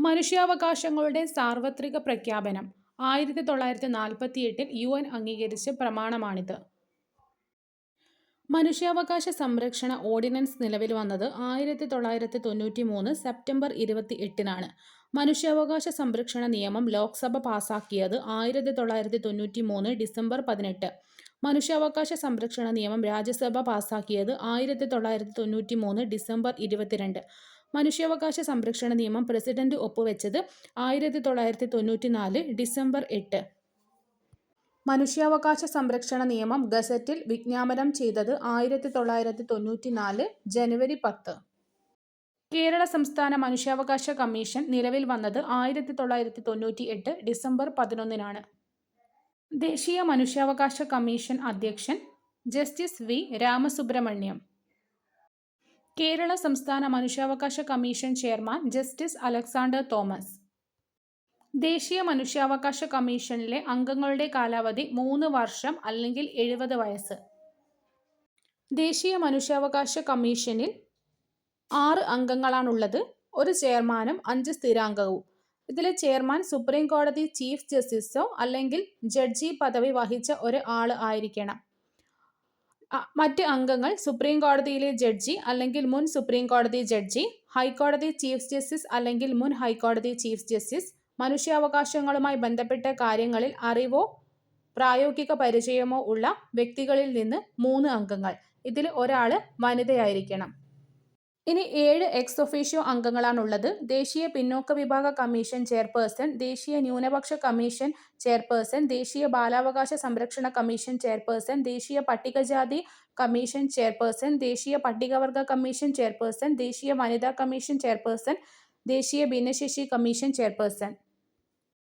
മനുഷ്യാവകാശങ്ങളുടെ സാർവത്രിക പ്രഖ്യാപനം 1948 UN അംഗീകരിച്ച പ്രമാണമാണിത്. മനുഷ്യാവകാശ സംരക്ഷണ ഓർഡിനൻസ് നിലവിൽ വന്നത് 1993 സെപ്റ്റംബർ 28-നാണ്. മനുഷ്യാവകാശ സംരക്ഷണ നിയമം ലോക്സഭ പാസാക്കിയത് 1993 ഡിസംബർ 18. മനുഷ്യാവകാശ സംരക്ഷണ നിയമം രാജ്യസഭ പാസാക്കിയത് 1993 ഡിസംബർ 22. മനുഷ്യാവകാശ സംരക്ഷണ നിയമം പ്രസിഡന്റ് ഒപ്പുവെച്ചത് 1994 ഡിസംബർ 8. മനുഷ്യാവകാശ സംരക്ഷണ നിയമം ഗസറ്റിൽ വിജ്ഞാപനം ചെയ്തത് 1994 ജനുവരി 10. കേരള സംസ്ഥാന മനുഷ്യാവകാശ കമ്മീഷൻ നിലവിൽ വന്നത് 1998 ഡിസംബർ 11-നാണ്. ദേശീയ മനുഷ്യാവകാശ കമ്മീഷൻ അധ്യക്ഷൻ ജസ്റ്റിസ് വി. രാമസുബ്രഹ്മണ്യം. കേരള സംസ്ഥാന മനുഷ്യാവകാശ commission chairman justice Alexander Thomas. ദേശീയ മനുഷ്യാവകാശ കമ്മീഷനിലെ അംഗങ്ങളുടെ കാലാവധി 3 വർഷം അല്ലെങ്കിൽ 70 വയസ്സ്. ദേശീയ മനുഷ്യാവകാശ കമ്മീഷനിൽ 6 അംഗങ്ങളാണുള്ളത്. ഒരു ചെയർമാനും 5 സ്ഥിരാംഗവും. ഇതിലെ ചെയർമാൻ സുപ്രീം കോടതി ചീഫ് ജസ്റ്റിസോ അല്ലെങ്കിൽ ജഡ്ജി പദവി വഹിച്ച ഒരാൾ ആയിരിക്കണം. മറ്റ് അംഗങ്ങൾ സുപ്രീം കോടതിയിലെ ജഡ്ജി അല്ലെങ്കിൽ മുൻ സുപ്രീം കോടതി ജഡ്ജി, ഹൈക്കോടതി ചീഫ് ജസ്റ്റിസ് അല്ലെങ്കിൽ മുൻ ഹൈക്കോടതി ചീഫ് ജസ്റ്റിസ്, മനുഷ്യാവകാശങ്ങളുമായി ബന്ധപ്പെട്ട കാര്യങ്ങളിൽ അറിവോ പ്രായോഗിക പരിചയമോ ഉള്ള വ്യക്തികളിൽ നിന്ന് 3 അംഗങ്ങൾ. ഇതിൽ ഒരാൾ വനിതയായിരിക്കണം. ഇനി 7 എക്സ് ഒഫീഷ്യോ അംഗങ്ങളാണുള്ളത്. ദേശീയ പിന്നോക്ക വിഭാഗ കമ്മീഷൻ ചെയർപേഴ്സൺ, ദേശീയ ന്യൂനപക്ഷ കമ്മീഷൻ ചെയർപേഴ്സൺ, ദേശീയ ബാലാവകാശ സംരക്ഷണ കമ്മീഷൻ ചെയർപേഴ്സൺ, ദേശീയ പട്ടികജാതി കമ്മീഷൻ ചെയർപേഴ്സൺ, ദേശീയ പട്ടികവർഗ കമ്മീഷൻ ചെയർപേഴ്സൺ, ദേശീയ വനിതാ കമ്മീഷൻ ചെയർപേഴ്സൺ, ദേശീയ ഭിന്നശേഷി കമ്മീഷൻ ചെയർപേഴ്സൺ.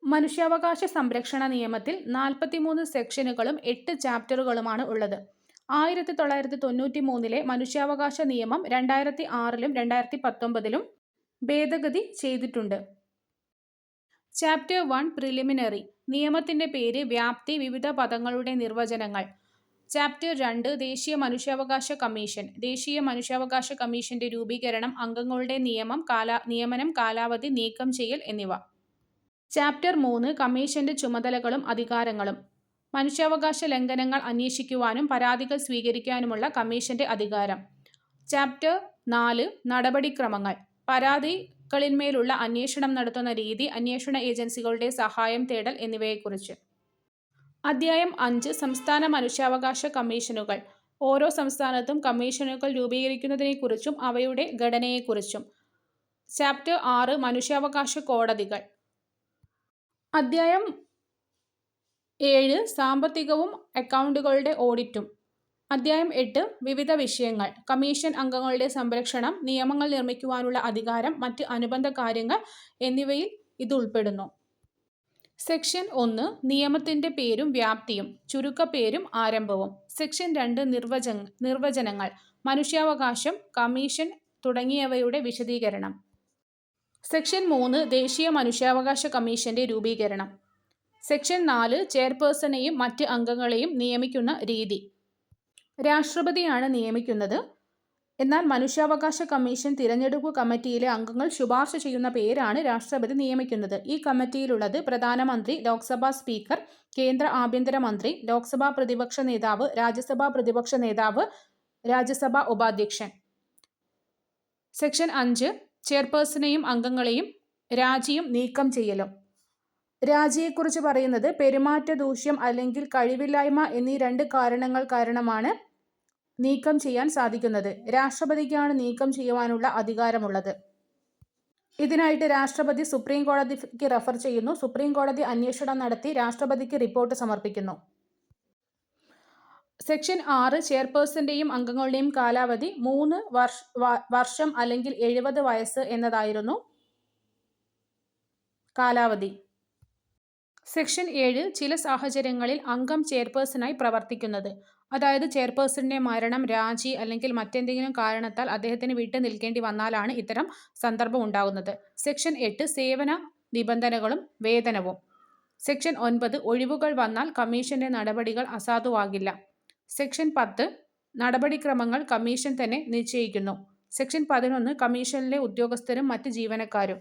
മനുഷ്യാവകാശ സംരക്ഷണ നിയമത്തിൽ 43 സെക്ഷനുകളും 8 ചാപ്റ്ററുകളുമാണ് ഉള്ളത്. 1993 മനുഷ്യാവകാശ നിയമം 2006 2019 ഭേദഗതി ചെയ്തിട്ടുണ്ട്. Chapter 1 preliminary. നിയമത്തിന്റെ പേര്, വ്യാപ്തി, വിവിധ പദങ്ങളുടെ നിർവചനങ്ങൾ. ചാപ്റ്റർ 2 ദേശീയ മനുഷ്യാവകാശ കമ്മീഷൻ. ദേശീയ മനുഷ്യാവകാശ കമ്മീഷന്റെ രൂപീകരണം, അംഗങ്ങളുടെ നിയമനം, കാലാവധി, നീക്കം ചെയ്യൽ എന്നിവ. ചാപ്റ്റർ 3 കമ്മീഷന്റെ ചുമതലകളും അധികാരങ്ങളും. മനുഷ്യാവകാശ ലംഘനങ്ങൾ അന്വേഷിക്കുവാനും പരാതികൾ സ്വീകരിക്കാനുമുള്ള കമ്മീഷന്റെ അധികാരം. ചാപ്റ്റർ 4 നടപടിക്രമങ്ങൾ. പരാതികളിന്മേലുള്ള അന്വേഷണം നടത്തുന്ന രീതി, അന്വേഷണ ഏജൻസികളുടെ സഹായം തേടൽ എന്നിവയെക്കുറിച്ച്. അധ്യായം 5 സംസ്ഥാന മനുഷ്യാവകാശ കമ്മീഷനുകൾ. ഓരോ സംസ്ഥാനത്തും കമ്മീഷനുകൾ രൂപീകരിക്കുന്നതിനെക്കുറിച്ചും അവയുടെ ഘടനയെക്കുറിച്ചും. ചാപ്റ്റർ 6 മനുഷ്യാവകാശ കോടതികൾ. അധ്യായം 7 സാമ്പത്തികവും അക്കൗണ്ടുകളുടെ ഓഡിറ്റും. അധ്യായം 8 വിവിധ വിഷയങ്ങൾ. കമ്മീഷൻ അംഗങ്ങളുടെ സംരക്ഷണം, നിയമങ്ങൾ നിർമ്മിക്കുവാനുള്ള അധികാരം, മറ്റ് അനുബന്ധ കാര്യങ്ങൾ എന്നിവയിൽ ഇത് ഉൾപ്പെടുന്നു. സെക്ഷൻ 1 നിയമത്തിന്റെ പേരും വ്യാപ്തിയും, ചുരുക്കപ്പേരും ആരംഭവും. സെക്ഷൻ 2 നിർവചനങ്ങൾ, മനുഷ്യാവകാശം, കമ്മീഷൻ തുടങ്ങിയവയുടെ വിശദീകരണം. സെക്ഷൻ 3 ദേശീയ മനുഷ്യാവകാശ കമ്മീഷന്റെ രൂപീകരണം. സെക്ഷൻ 4 ചെയർപേഴ്സണെയും മറ്റ് അംഗങ്ങളെയും നിയമിക്കുന്ന രീതി. രാഷ്ട്രപതിയാണ് നിയമിക്കുന്നത്. എന്നാൽ മനുഷ്യാവകാശ കമ്മീഷൻ തിരഞ്ഞെടുപ്പ് കമ്മിറ്റിയിലെ അംഗങ്ങൾ ശുപാർശ ചെയ്യുന്ന പേരാണ് രാഷ്ട്രപതി നിയമിക്കുന്നത്. ഈ കമ്മിറ്റിയിലുള്ളത് പ്രധാനമന്ത്രി, ലോക്സഭാ സ്പീക്കർ, കേന്ദ്ര ആഭ്യന്തരമന്ത്രി, ലോക്സഭാ പ്രതിപക്ഷ നേതാവ്, രാജ്യസഭാ പ്രതിപക്ഷ നേതാവ്, രാജ്യസഭാ ഉപാധ്യക്ഷൻ. സെക്ഷൻ 5 ചെയർപേഴ്സണെയും അംഗങ്ങളെയും രാജിയും നീക്കം ചെയ്യലും. രാജിയെക്കുറിച്ച് പറയുന്നത് പെരുമാറ്റ ദൂഷ്യം അല്ലെങ്കിൽ കഴിവില്ലായ്മ എന്നീ 2 കാരണങ്ങൾ കാരണമാണ് നീക്കം ചെയ്യാൻ സാധിക്കുന്നത്. രാഷ്ട്രപതിക്കാണ് നീക്കം ചെയ്യുവാനുള്ള അധികാരമുള്ളത്. ഇതിനായിട്ട് രാഷ്ട്രപതി സുപ്രീം കോടതിക്ക് റഫർ ചെയ്യുന്നു. സുപ്രീം കോടതി അന്വേഷണം നടത്തി രാഷ്ട്രപതിക്ക് റിപ്പോർട്ട് സമർപ്പിക്കുന്നു. സെക്ഷൻ 6 ചെയർപേഴ്സന്റെയും അംഗങ്ങളുടെയും കാലാവധി 3 വർഷം അല്ലെങ്കിൽ 70 വയസ്സ് എന്നതായിരുന്നു കാലാവധി. സെക്ഷൻ 7 ചില സാഹചര്യങ്ങളിൽ അംഗം ചെയർപേഴ്സണായി പ്രവർത്തിക്കുന്നത്, അതായത് ചെയർപേഴ്സന്റെ മരണം, രാജി അല്ലെങ്കിൽ മറ്റെന്തെങ്കിലും കാരണത്താൽ അദ്ദേഹത്തിന് വിട്ടു നിൽക്കേണ്ടി വന്നാലാണ് ഇത്തരം സന്ദർഭം ഉണ്ടാകുന്നത്. സെക്ഷൻ 8 സേവന നിബന്ധനകളും വേതനവും. സെക്ഷൻ 9 ഒഴിവുകൾ വന്നാൽ കമ്മീഷന്റെ നടപടികൾ അസാധുവാകില്ല. സെക്ഷൻ 10 നടപടിക്രമങ്ങൾ കമ്മീഷൻ തന്നെ നിശ്ചയിക്കുന്നു. സെക്ഷൻ 11 കമ്മീഷനിലെ ഉദ്യോഗസ്ഥരും മറ്റ് ജീവനക്കാരും.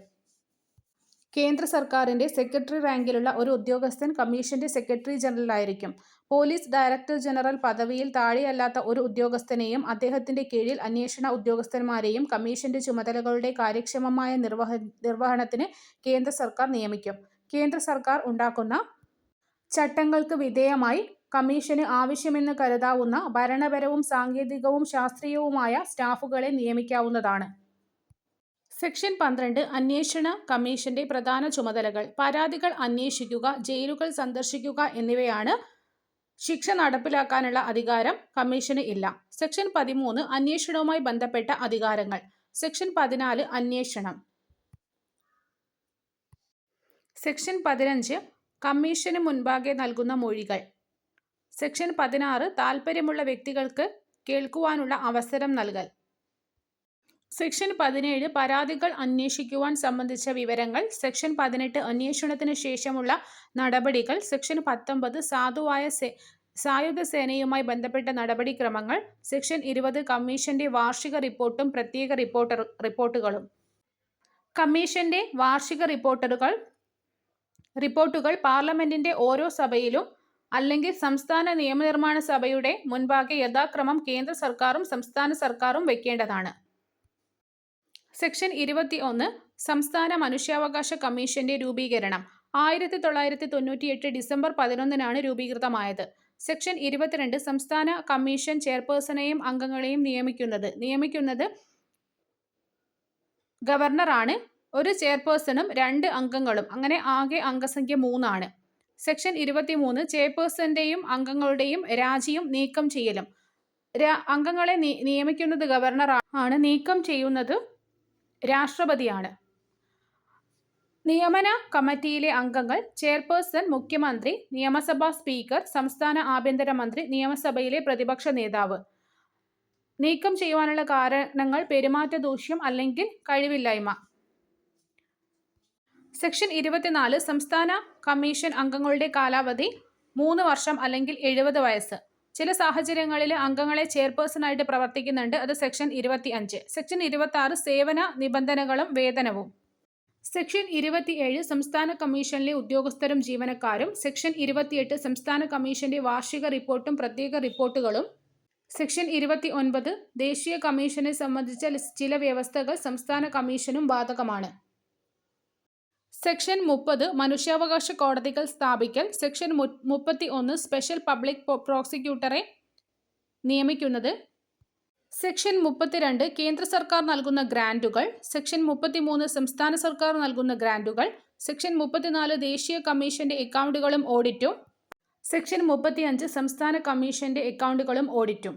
കേന്ദ്ര സർക്കാരിൻ്റെ സെക്രട്ടറി റാങ്കിലുള്ള ഒരു ഉദ്യോഗസ്ഥൻ കമ്മീഷന്റെ സെക്രട്ടറി ജനറലായിരിക്കും. പോലീസ് ഡയറക്ടർ ജനറൽ പദവിയിൽ താഴെയല്ലാത്ത ഒരു ഉദ്യോഗസ്ഥനെയും അദ്ദേഹത്തിന്റെ കീഴിൽ അന്വേഷണ ഉദ്യോഗസ്ഥന്മാരെയും കമ്മീഷന്റെ ചുമതലകളുടെ കാര്യക്ഷമമായ നിർവഹണത്തിന് കേന്ദ്ര സർക്കാർ നിയമിക്കും. കേന്ദ്ര സർക്കാർ ഉണ്ടാക്കുന്ന ചട്ടങ്ങൾക്ക് വിധേയമായി കമ്മീഷന് ആവശ്യമെന്ന് കരുതാവുന്ന ഭരണപരവും സാങ്കേതികവും ശാസ്ത്രീയവുമായ സ്റ്റാഫുകളെ നിയമിക്കാവുന്നതാണ്. സെക്ഷൻ 12 അന്വേഷണ കമ്മീഷന്റെ പ്രധാന ചുമതലകൾ. പരാതികൾ അന്വേഷിക്കുക, ജയിലുകൾ സന്ദർശിക്കുക എന്നിവയാണ്. ശിക്ഷ നടപ്പിലാക്കാനുള്ള അധികാരം കമ്മീഷന് ഇല്ല. സെക്ഷൻ 13 അന്വേഷണവുമായി ബന്ധപ്പെട്ട അധികാരങ്ങൾ. സെക്ഷൻ 14 അന്വേഷണം. സെക്ഷൻ 15 കമ്മീഷന് മുൻപാകെ നൽകുന്ന മൊഴികൾ. സെക്ഷൻ 16 താൽപ്പര്യമുള്ള വ്യക്തികൾക്ക് കേൾക്കുവാനുള്ള അവസരം നൽകൽ. സെക്ഷൻ 17 പരാതികൾ അന്വേഷിക്കുവാൻ സംബന്ധിച്ച വിവരങ്ങൾ. സെക്ഷൻ 18 അന്വേഷണത്തിന് ശേഷമുള്ള നടപടികൾ. സെക്ഷൻ 19 സായുധ സേനയുമായി ബന്ധപ്പെട്ട നടപടിക്രമങ്ങൾ. സെക്ഷൻ 20 കമ്മീഷന്റെ വാർഷിക റിപ്പോർട്ടും പ്രത്യേക റിപ്പോർട്ടുകളും. കമ്മീഷന്റെ വാർഷിക റിപ്പോർട്ടുകൾ പാർലമെന്റിന്റെ ഓരോ സഭയിലും അല്ലെങ്കിൽ സംസ്ഥാന നിയമനിർമ്മാണ സഭയുടെ മുൻപാകെ യഥാക്രമം കേന്ദ്ര സർക്കാരും സംസ്ഥാന സർക്കാരും വയ്ക്കേണ്ടതാണ്. സെക്ഷൻ 21 സംസ്ഥാന മനുഷ്യാവകാശ കമ്മീഷന്റെ രൂപീകരണം. 1998 ഡിസംബർ 11 രൂപീകൃതമായത്. സെക്ഷൻ 22 സംസ്ഥാന കമ്മീഷൻ ചെയർപേഴ്സണെയും അംഗങ്ങളെയും നിയമിക്കുന്നത് ഗവർണറാണ്. ഒരു ചെയർപേഴ്സണും 2 അംഗങ്ങളും, അങ്ങനെ ആകെ അംഗസംഖ്യ 3 ആണ്. സെക്ഷൻ 23 ചെയർപേഴ്സന്റെയും അംഗങ്ങളുടെയും രാജിയും നീക്കം ചെയ്യലും. അംഗങ്ങളെ നിയമിക്കുന്നത് ഗവർണറാണ്, നീക്കം ചെയ്യുന്നത് രാഷ്ട്രപതിയാണ്. നിയമന കമ്മിറ്റിയിലെ അംഗങ്ങൾ ചെയർപേഴ്സൺ, മുഖ്യമന്ത്രി, നിയമസഭാ സ്പീക്കർ, സംസ്ഥാന ആഭ്യന്തരമന്ത്രി, നിയമസഭയിലെ പ്രതിപക്ഷ നേതാവ്. നീക്കം ചെയ്യുവാനുള്ള കാരണങ്ങൾ പെരുമാറ്റ ദൂഷ്യം അല്ലെങ്കിൽ കഴിവില്ലായ്മ. സെക്ഷൻ 24 സംസ്ഥാന കമ്മീഷൻ അംഗങ്ങളുടെ കാലാവധി 3 വർഷം അല്ലെങ്കിൽ 70 വയസ്സ്. ചില സാഹചര്യങ്ങളിൽ അംഗങ്ങളെ ചെയർപേഴ്സണായിട്ട് പ്രവർത്തിക്കുന്നുണ്ട്. അത് സെക്ഷൻ 25. സെക്ഷൻ 26 സേവന നിബന്ധനകളും വേതനവും. സെക്ഷൻ 27 സംസ്ഥാന കമ്മീഷനിലെ ഉദ്യോഗസ്ഥരും ജീവനക്കാരും. സെക്ഷൻ 28 സംസ്ഥാന കമ്മീഷന്റെ വാർഷിക റിപ്പോർട്ടും പ്രത്യേക റിപ്പോർട്ടുകളും. സെക്ഷൻ 29 ദേശീയ കമ്മീഷനെ സംബന്ധിച്ച ചില വ്യവസ്ഥകൾ സംസ്ഥാന കമ്മീഷനും ബാധകമാണ്. സെക്ഷൻ 30 മനുഷ്യാവകാശ കോടതികൾ സ്ഥാപിക്കൽ. സെക്ഷൻ 31 സ്പെഷ്യൽ പബ്ലിക് പ്രോസിക്യൂട്ടറെ നിയമിക്കുന്നത്. സെക്ഷൻ 32 കേന്ദ്ര സർക്കാർ നൽകുന്ന ഗ്രാന്റുകൾ. സെക്ഷൻ 33 സംസ്ഥാന സർക്കാർ നൽകുന്ന ഗ്രാന്റുകൾ. സെക്ഷൻ 34 ദേശീയ കമ്മീഷന്റെ അക്കൗണ്ടുകളും ഓഡിറ്റും. സെക്ഷൻ 35 സംസ്ഥാന കമ്മീഷന്റെ അക്കൗണ്ടുകളും ഓഡിറ്റും.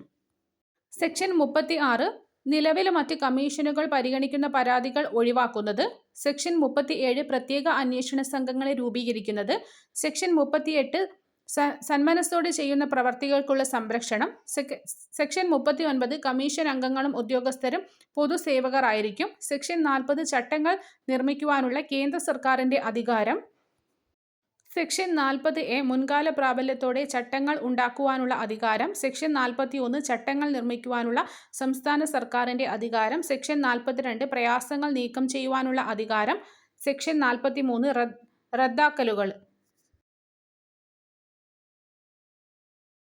സെക്ഷൻ 36 നിലവിലെ മറ്റ് കമ്മീഷനുകൾ പരിഗണിക്കുന്ന പരാതികൾ ഒഴിവാക്കുന്നത്. സെക്ഷൻ 37 പ്രത്യേക അന്വേഷണ സംഘങ്ങളെ രൂപീകരിക്കുന്നത്. സെക്ഷൻ 38 സന്മനസ്സോടെ ചെയ്യുന്ന പ്രവർത്തികൾക്കുള്ള സംരക്ഷണം. സെക്ഷൻ 39 കമ്മീഷൻ അംഗങ്ങളും ഉദ്യോഗസ്ഥരും പൊതുസേവകർ ആയിരിക്കും. സെക്ഷൻ 40 ചട്ടങ്ങൾ നിർമ്മിക്കുവാനുള്ള കേന്ദ്ര സർക്കാരിന്റെ അധികാരം. സെക്ഷൻ 40A മുൻകാല പ്രാബല്യത്തോടെ ചട്ടങ്ങൾ ഉണ്ടാക്കുവാനുള്ള അധികാരം. സെക്ഷൻ 41 ചട്ടങ്ങൾ നിർമ്മിക്കുവാനുള്ള സംസ്ഥാന സർക്കാരിന്റെ അധികാരം. സെക്ഷൻ 42 പ്രയാസങ്ങൾ നീക്കം ചെയ്യുവാനുള്ള അധികാരം. സെക്ഷൻ 43 റദ്ദാക്കലുകൾ.